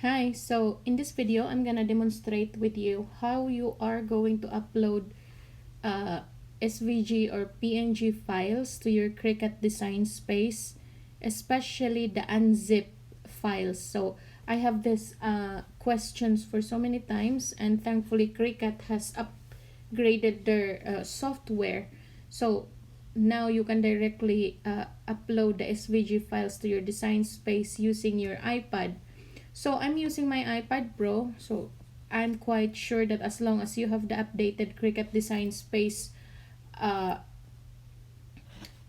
Hi, so in this video, I'm gonna demonstrate with you how you are going to upload SVG or PNG files to your Cricut design space, especially the unzipped files. So I have this questions for so many times, and thankfully Cricut has upgraded their software. So now you can directly upload the SVG files to your design space using your iPad. So I'm using my iPad Pro, so I'm quite sure that as long as you have the updated Cricut Design Space uh,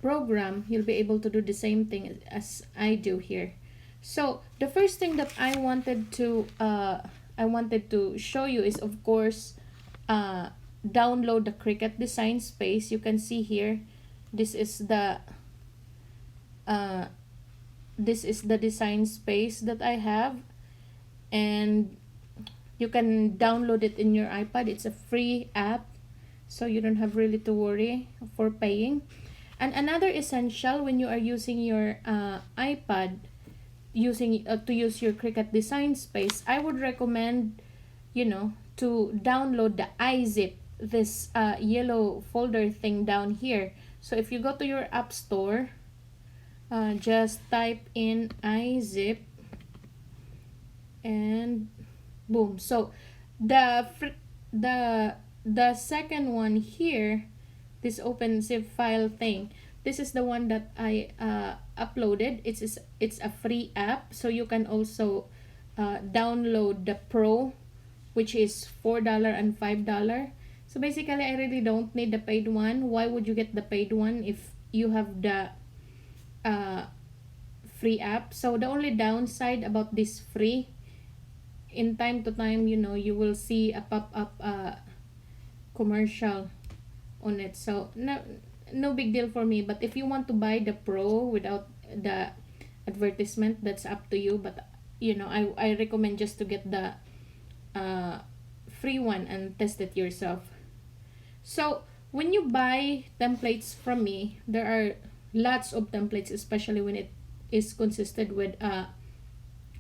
program, you'll be able to do the same thing as I do here. So the first thing that I wanted to show you is, of course, download the Cricut Design Space. You can see here, this is the uh, design space that I have, and you can download it in your iPad. It's a free app, so you don't have really to worry for paying. And another essential when you are using your iPad, to use your Cricut Design Space, I would recommend, to download the iZip, this yellow folder thing down here. So if you go to your app store, just type in iZip, and boom. So the second one here, this open zip file thing, this is the one that I uploaded. It's a free app, so you can also download the Pro, which is $4 and $5. So basically, I really don't need the paid one. Why would you get the paid one if you have the free app? So the only downside about this free, in time to time, you will see a pop-up commercial on it. So no big deal for me. But if you want to buy the Pro without the advertisement, that's up to you. But I recommend just to get the free one and test it yourself. So when you buy templates from me, there are lots of templates, especially when it is consisted with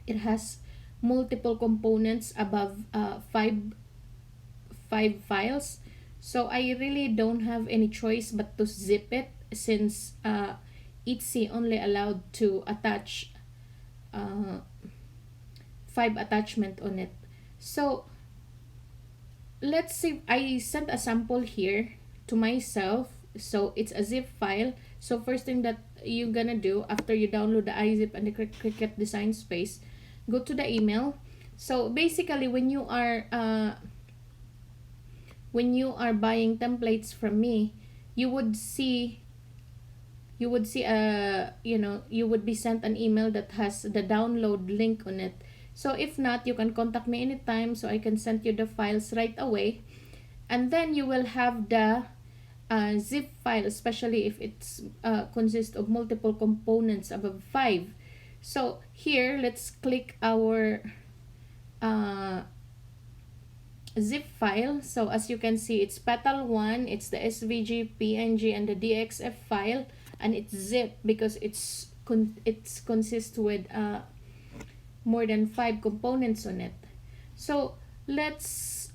it has multiple components above five files. So I really don't have any choice but to zip it, since Etsy only allowed to attach 5 attachment on it. So let's see, I sent a sample here to myself. So it's a zip file. So first thing that you're gonna do after you download the iZip and the Cricut Design Space, go to the email. So basically, when you are buying templates from me, you would be sent an email that has the download link on it. So if not, you can contact me anytime, so I can send you the files right away. And then you will have the zip file, especially if it's consists of multiple components above 5. So here, let's click our zip file. So as you can see, it's petal 1, it's the SVG, PNG, and the DXF file, and it's zip because it's consists with more than 5 components on it. So let's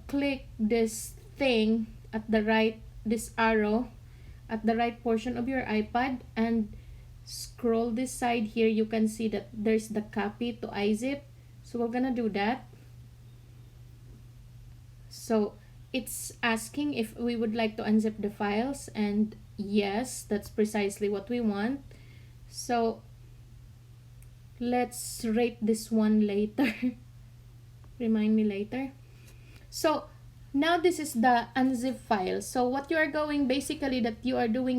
click this thing at the right, this arrow at the right portion of your iPad, and scroll this side here. You can see that there's the copy to iZip. So we're gonna do that. So it's asking if we would like to unzip the files, and yes, that's precisely what we want. So let's rate this one later. Remind me later. So now this is the unzip file. So what you are doing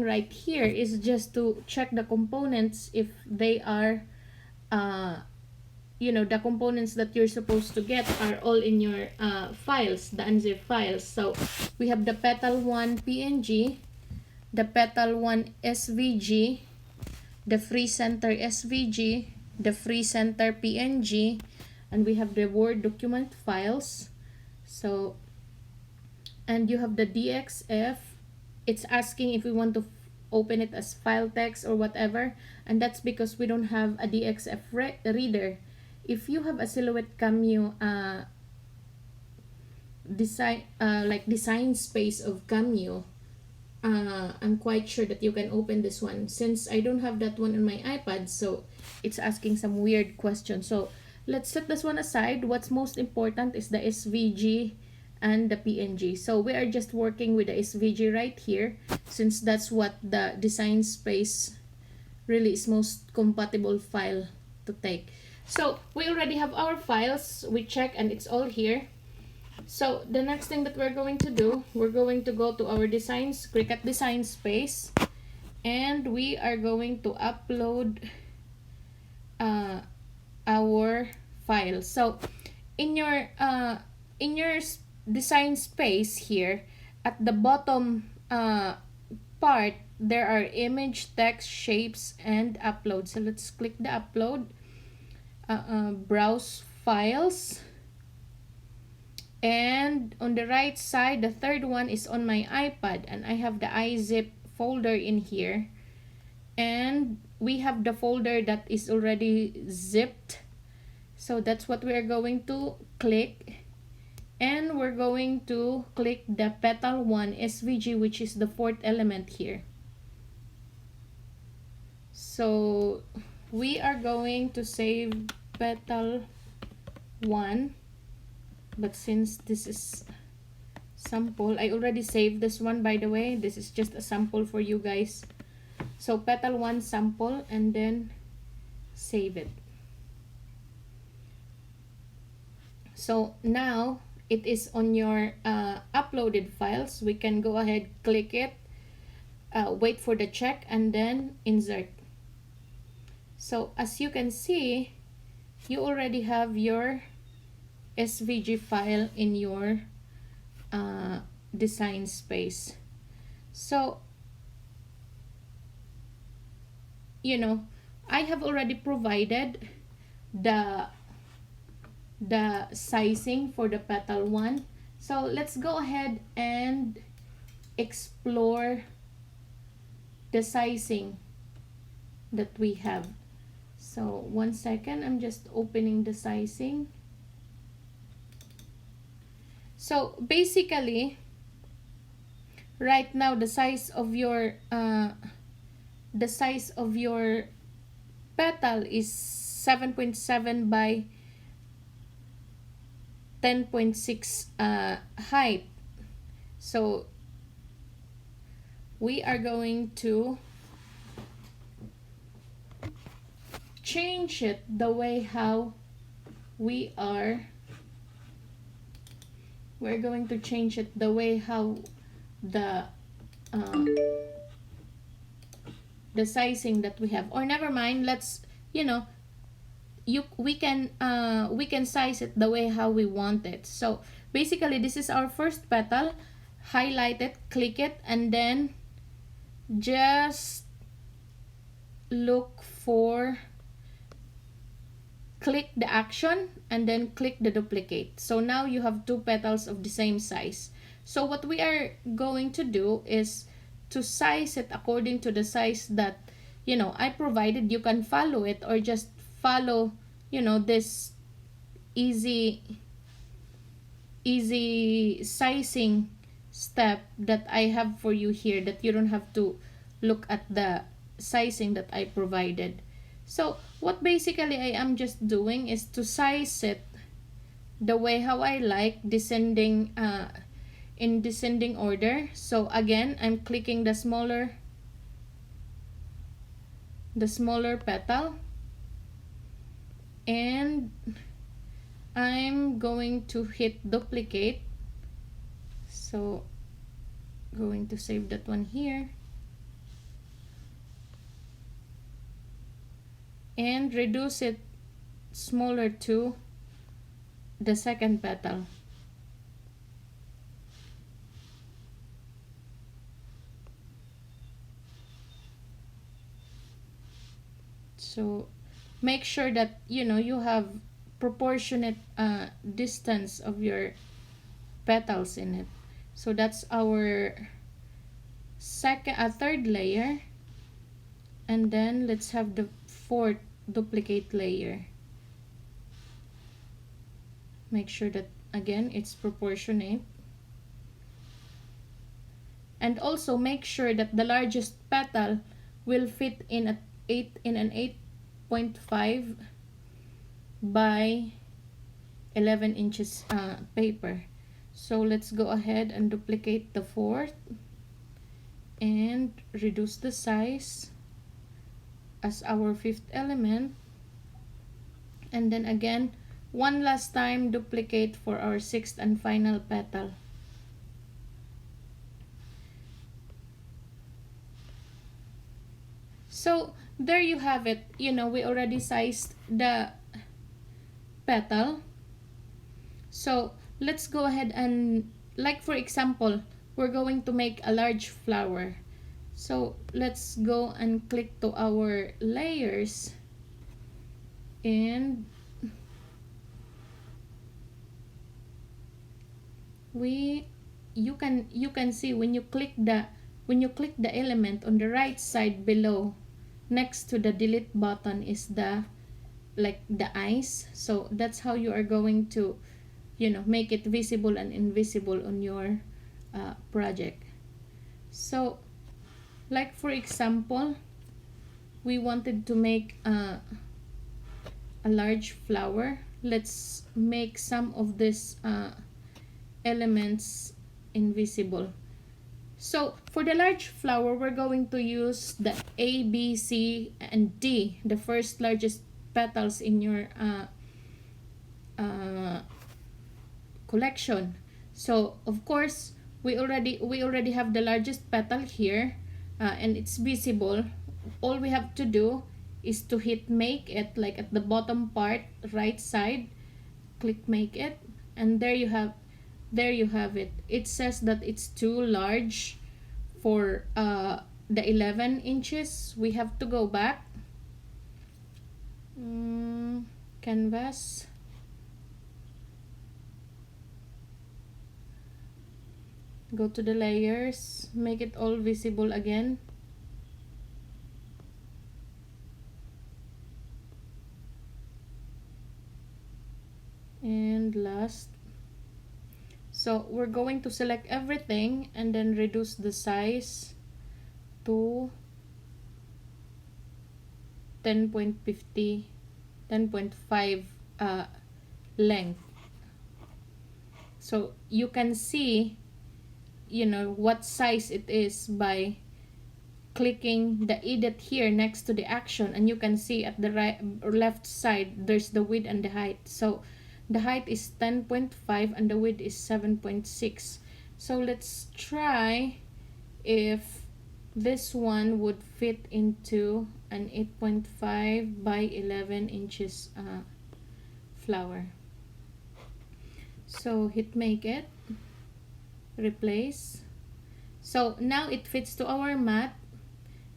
right here is just to check the components if they are the components that you're supposed to get are all in your files, the unzip files. So we have the petal 1 PNG, the petal 1 SVG, the free center SVG, the free center PNG, and we have the Word document files. So, and you have the DXF. It's asking if we want to open it as file text or whatever, and that's because we don't have a DXF reader. if you have a silhouette cameo design space of cameo, I'm quite sure that you can open this one. Since I don't have that one on my iPad, so it's asking some weird questions. So let's set this one aside. What's most important is the SVG and the PNG. So we are just working with the SVG right here, since that's what the design space really is most compatible file to take. So we already have our files. We check and it's all here. So the next thing that we're going to do, we're going to go to our designs, Cricut design space, and we are going to upload our file. So in your design space here, at the bottom part, there are image, text, shapes, and upload. So let's click the upload, browse files. And on the right side, the third one is on my iPad, and I have the iZip folder in here, and we have the folder that is already zipped. So that's what we're going to click, and we're going to click the petal 1 SVG, which is the fourth element here. So we are going to save petal 1. But since this is sample, I already saved this one, by the way. This is just a sample for you guys. So petal 1 sample, and then save it. So now it is on your uploaded files. We can go ahead, click it, wait for the check, and then insert. So as you can see, you already have your SVG file in your design space. So, you know, I have already provided the sizing for the petal 1. So let's go ahead and explore the sizing that we have. So 1 second, I'm just opening the sizing. So basically, right now the size of your petal is 7.7 by 10.6 height. So we are going to change it the way how we are. We're going to change it the way how the sizing that we have. Or never mind, let's, you know, we can size it the way how we want it. So basically, this is our first petal. Highlight it, click it, and then just look for, click the action, and then click the duplicate. So now you have 2 petals of the same size. So what we are going to do is to size it according to the size that, you know, I provided. You can follow it or just follow, you know, this easy sizing step that I have for you here, that you don't have to look at the sizing that I provided. So what basically I am just doing is to size it the way how I like, descending in descending order. So again, I'm clicking the smaller petal, and I'm going to hit duplicate. So going to save that one here, and reduce it smaller to the second petal. So make sure that, you know, you have proportionate distance of your petals in it. So that's our third layer, and then let's have the fourth duplicate layer. Make sure that again it's proportionate. And also make sure that the largest petal will fit in an 8.5 by 11 inches paper. So let's go ahead and duplicate the fourth and reduce the size as our fifth element. And then again, one last time duplicate for our sixth and final petal. So there you have it. You know, we already sized the petal. So let's go ahead and, like for example, we're going to make a large flower. So let's go and click to our layers, and you can see when you click the element on the right side below, next to the delete button is the eyes. So that's how you are going to, you know, make it visible and invisible on your project. So like for example, we wanted to make a large flower. Let's make some of these elements invisible. So for the large flower, we're going to use the A, B, C, and D, the first largest petals in your collection. So of course, we already have the largest petal here, and it's visible. All we have to do is to hit make it, like at the bottom part, right side, click make it, and there you have it. It says that it's too large for the 11 inches. We have to go back. Canvas. Go to the layers, make it all visible again. And last. So we're going to select everything and then reduce the size to 10.50, 10.5 length. So you can see, you know, what size it is by clicking the edit here next to the action, and you can see at the right or left side there's the width and the height. So the height is 10.5 and the width is 7.6. So let's try if this one would fit into an 8.5 by 11 inches flower. So hit make it, replace. So now it fits to our mat.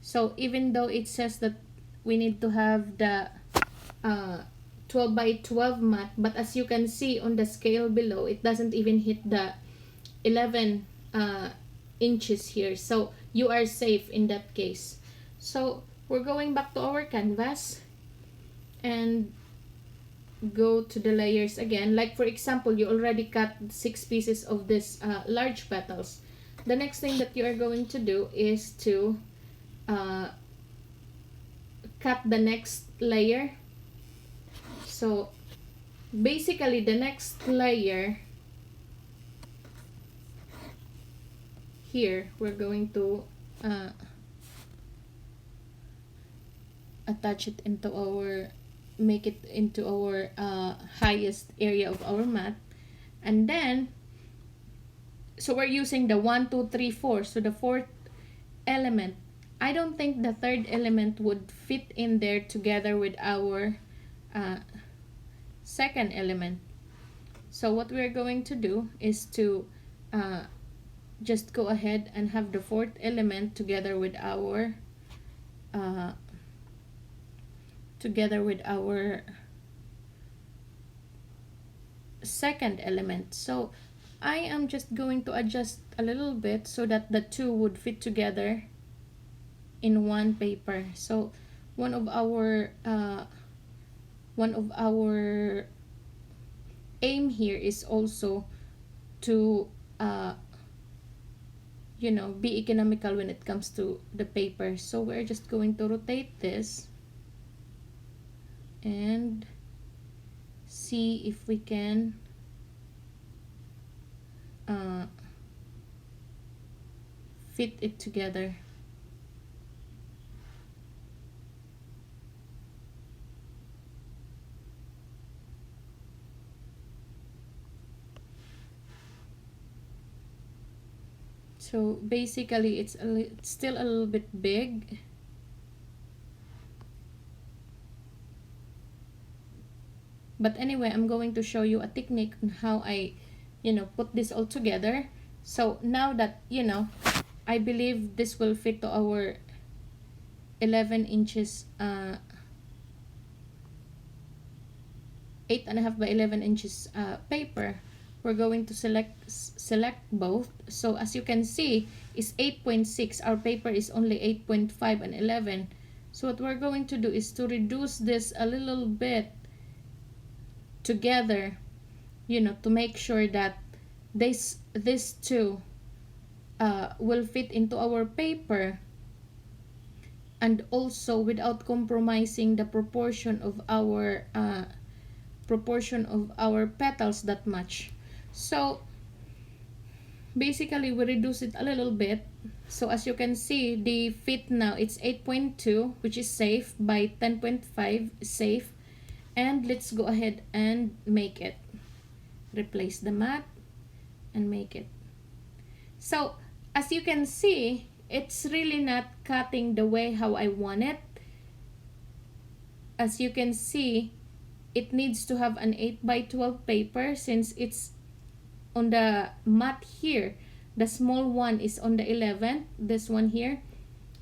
So even though it says that we need to have the 12 by 12 mat, but as you can see on the scale below, it doesn't even hit the 11 inches here. So you are safe in that case. So we're going back to our canvas and go to the layers again. Like for example, you already cut 6 pieces of this large petals. The next thing that you are going to do is to cut the next layer. So basically the next layer here, we're going to attach it into our, make it into our highest area of our mat. And then, so we're using the 1, 2, 3, 4. So the fourth element, I don't think the third element would fit in there together with our second element. So what we're going to do is to just go ahead and have the fourth element together with our second element. So I am just going to adjust a little bit so that the two would fit together in one paper. So one of our aim here is also to you know, be economical when it comes to the paper. So we're just going to rotate this and see if we can fit it together. So basically it's still a little bit big. But anyway, I'm going to show you a technique on how I, you know, put this all together. So now that, you know, I believe this will fit to our 11 inches, 8.5 by 11 inches paper. We're going to select both. So as you can see, is 8.6. Our paper is only 8.5 and 11. So what we're going to do is to reduce this a little bit together, you know, to make sure that these two will fit into our paper, and also without compromising the proportion of our petals that much. So basically we reduce it a little bit. So as you can see, the fit now it's 8.2, which is safe, by 10.5 safe. And let's go ahead and make it. Replace the mat and make it. So as you can see, it's really not cutting the way how I want it. As you can see, it needs to have an 8 by 12 paper, since it's on the mat here. The small one is on the 11, this one here,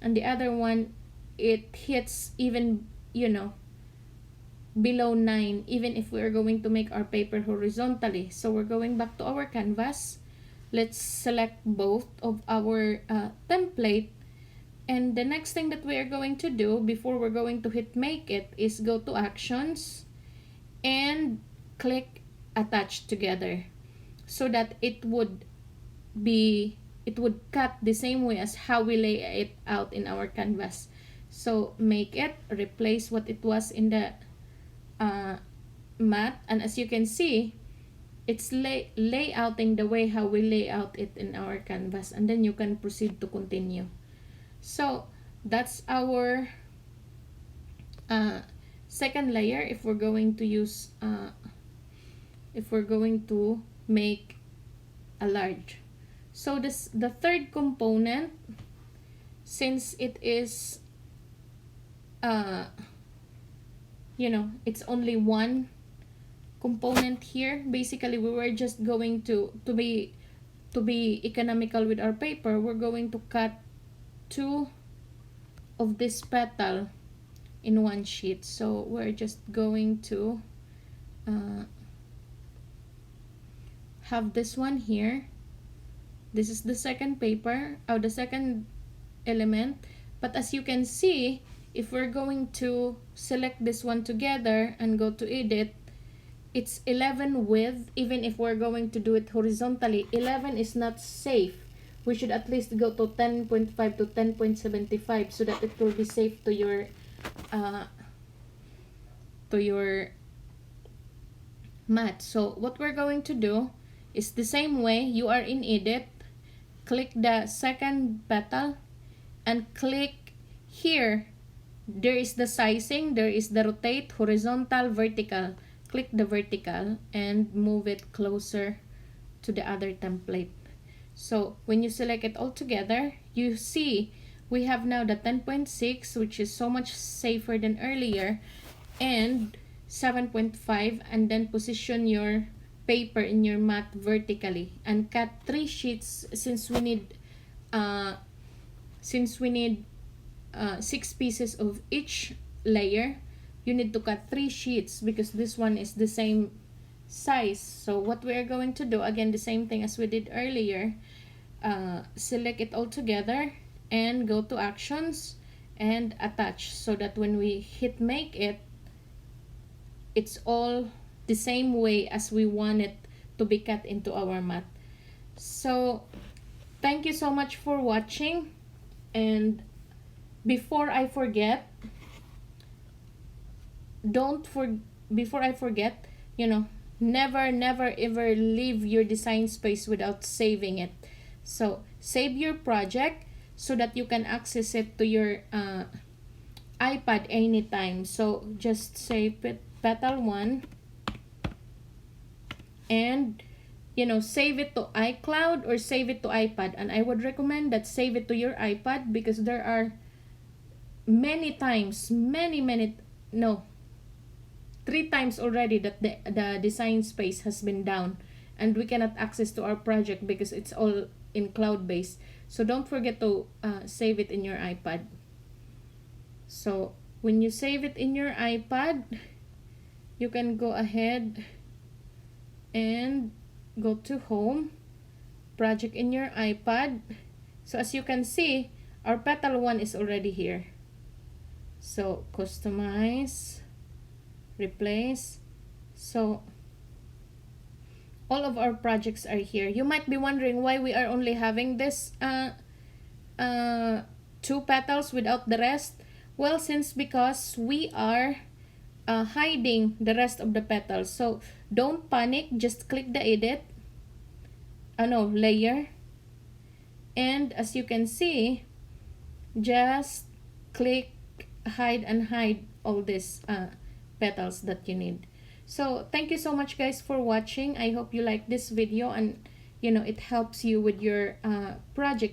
and the other one, it hits even, you know, below 9, even if we're going to make our paper horizontally. So we're going back to our canvas. Let's select both of our template, and the next thing that we are going to do before we're going to hit make it is go to actions and click attach together, so that it would cut the same way as how we lay it out in our canvas. So make it, replace what it was in the mat, and as you can see, it's layouting the way how we lay out it in our canvas, and then you can proceed to continue. So that's our second layer if we're going to use if we're going to make a large. So the third component, since it is you know, it's only one component here. Basically we were just going to be economical with our paper. We're going to cut 2 of this petal in one sheet. So we're just going to have this one here. This is the second paper, or the second element. But as you can see, if we're going to select this one together and go to edit, it's 11 width. Even if we're going to do it horizontally, 11 is not safe. We should at least go to 10.5 to 10.75 so that it will be safe to your mat. So what we're going to do is the same way. You are in edit, click the second petal and click here. There is the sizing, there is the rotate, horizontal, vertical. Click the vertical and move it closer to the other template. So when you select it all together, you see we have now the 10.6, which is so much safer than earlier, and 7.5, and then position your paper in your mat vertically and cut 3 sheets, since we need 6 pieces of each layer. You need to cut 3 sheets because this one is the same size. So what we are going to do, again, the same thing as we did earlier, select it all together and go to actions and attach, so that when we hit make it, it's all the same way as we want it to be cut into our mat. So thank you so much for watching, and before I forget, before I forget, never ever leave your design space without saving it. So save your project so that you can access it to your iPad anytime. So just save it, petal 1, and save it to iCloud or save it to iPad. And I would recommend that save it to your iPad, because there are many times, no, 3 times already that the design space has been down and we cannot access to our project because it's all in cloud based. So don't forget to save it in your iPad. So when you save it in your iPad, you can go ahead and go to home, project in your iPad. So as you can see, our petal 1 is already here. So customize, replace. So all of our projects are here. You might be wondering why we are only having this 2 petals without the rest. Well, because we are hiding the rest of the petals. So don't panic, just click the edit, layer, and as you can see, just click hide and hide all these petals that you need. So thank you so much guys for watching. I hope you like this video and it helps you with your project.